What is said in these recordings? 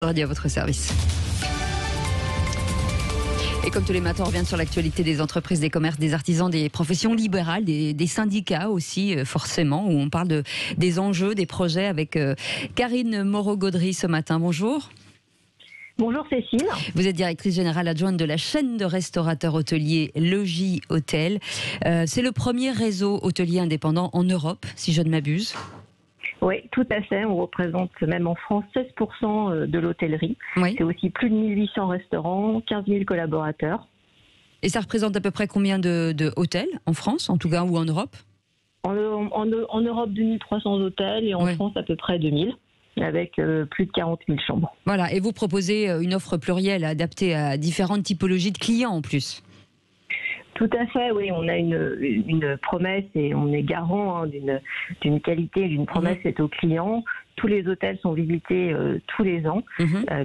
Radio à votre service. Et comme tous les matins, on revient sur l'actualité des entreprises, des commerces, des artisans, des professions libérales, des syndicats aussi, forcément, où on parle des enjeux, des projets avec Karine Moreau-Gaudry ce matin. Bonjour. Bonjour Cécile. Vous êtes directrice générale adjointe de la chaîne de restaurateurs hôteliers Logis Hôtel. C'est le premier réseau hôtelier indépendant en Europe, si je ne m'abuse. Oui, tout à fait. On représente même en France 16% de l'hôtellerie. Oui. C'est aussi plus de 1800 restaurants, 15 000 collaborateurs. Et ça représente à peu près combien de hôtels en France, en tout cas, ou en Europe? En Europe, 2300 hôtels et en France, à peu près 2000. Avec plus de 40 000 chambres. Voilà, et vous proposez une offre plurielle adaptée à différentes typologies de clients en plus. Tout à fait, oui. On a une promesse et on est garant d'une qualité, d'une promesse faite aux clients. Tous les hôtels sont visités tous les ans,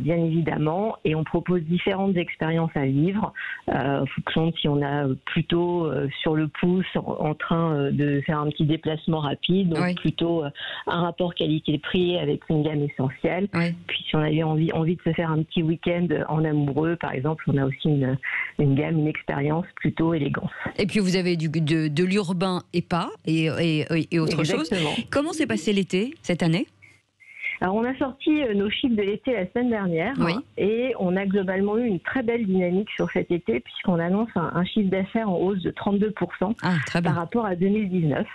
bien évidemment, et on propose différentes expériences à vivre, en fonction de si on a plutôt sur le pouce, en train de faire un petit déplacement rapide, donc plutôt un rapport qualité-prix avec une gamme essentielle. Puis si on avait envie de se faire un petit week-end en amoureux, par exemple, on a aussi une gamme, une expérience plutôt élégante. Et puis vous avez de l'urbain et pas, et autre chose. Comment s'est passé l'été cette année ? Alors, on a sorti nos chiffres de l'été la semaine dernière et on a globalement eu une très belle dynamique sur cet été puisqu'on annonce un chiffre d'affaires en hausse de 32% par rapport à 2019.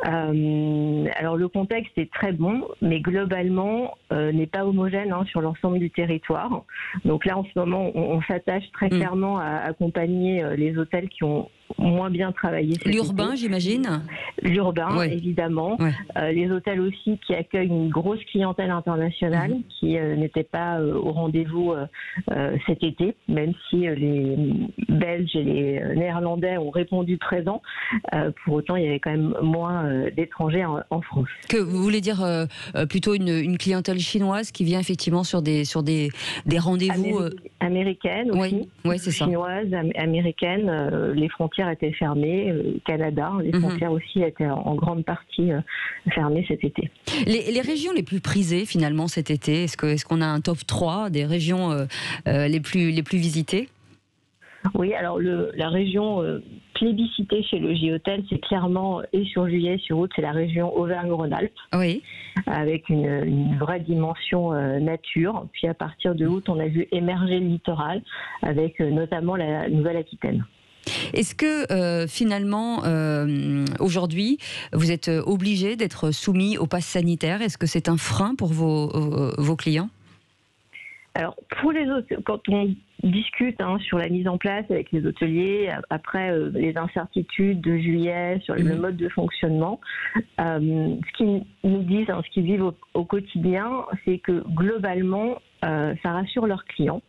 Alors, le contexte est très bon, mais globalement n'est pas homogène sur l'ensemble du territoire. Donc là, en ce moment, on s'attache très clairement à accompagner les hôtels qui ont moins bien travaillé. L'urbain, j'imagine. L'urbain, évidemment. Les hôtels aussi qui accueillent une grosse clientèle internationale qui n'était pas au rendez-vous cet été, même si les Belges et les Néerlandais ont répondu présent. Pour autant, il y avait quand même moins d'étrangers en France. Que vous voulez dire plutôt une clientèle chinoise qui vient effectivement sur des rendez-vous américaines aussi. Oui, c'est ça. Chinoises, américaines, les frontières étaient fermées, Canada, les frontières aussi étaient en grande partie fermées cet été. Les régions les plus prisées finalement cet été, est-ce qu'on a un top 3 des régions les plus visitées ? Oui, alors la région plébiscitée chez Logis Hôtel, c'est clairement, et sur juillet, sur août, c'est la région Auvergne-Rhône-Alpes, avec une vraie dimension nature. Puis à partir de août, on a vu émerger le littoral, avec notamment la Nouvelle-Aquitaine. Est-ce que finalement, aujourd'hui, vous êtes obligé d'être soumis au pass sanitaire? Est-ce que c'est un frein pour vos clients? Alors, pour les autres, quand on discute sur la mise en place avec les hôteliers, après les incertitudes de juillet sur le mode de fonctionnement, ce qu'ils nous disent, ce qu'ils vivent au quotidien, c'est que globalement, ça rassure leurs clients.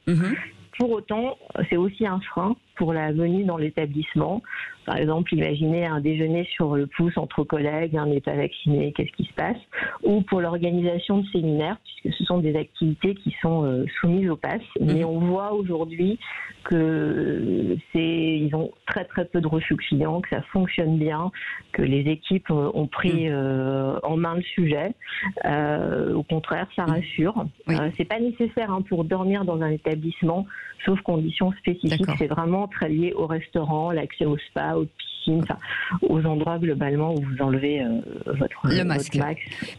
Pour autant, c'est aussi un frein pour la venue dans l'établissement. Par exemple, imaginez un déjeuner sur le pouce entre collègues, un n'est pas vacciné, qu'est-ce qui se passe? Ou pour l'organisation de séminaires, puisque ce sont des activités qui sont soumises au pass. Mais on voit aujourd'hui qu'ils ont très très peu de refus clients, que ça fonctionne bien, que les équipes ont pris en main le sujet. Au contraire, ça rassure. C'est pas nécessaire pour dormir dans un établissement, sauf conditions spécifiques. C'est vraiment très lié au restaurant, l'accès au spa, aux piscines, aux endroits globalement où vous enlevez votre masque.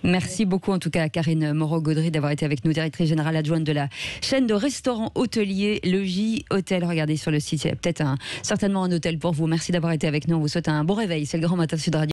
Merci beaucoup en tout cas à Karine Moreau-Gaudry d'avoir été avec nous, directrice générale adjointe de la chaîne de restaurants hôteliers Logis Hôtel. Regardez sur le site, il y a peut-être certainement un hôtel pour vous. Merci d'avoir été avec nous. On vous souhaite un bon réveil. C'est le Grand Matin Sud Radio.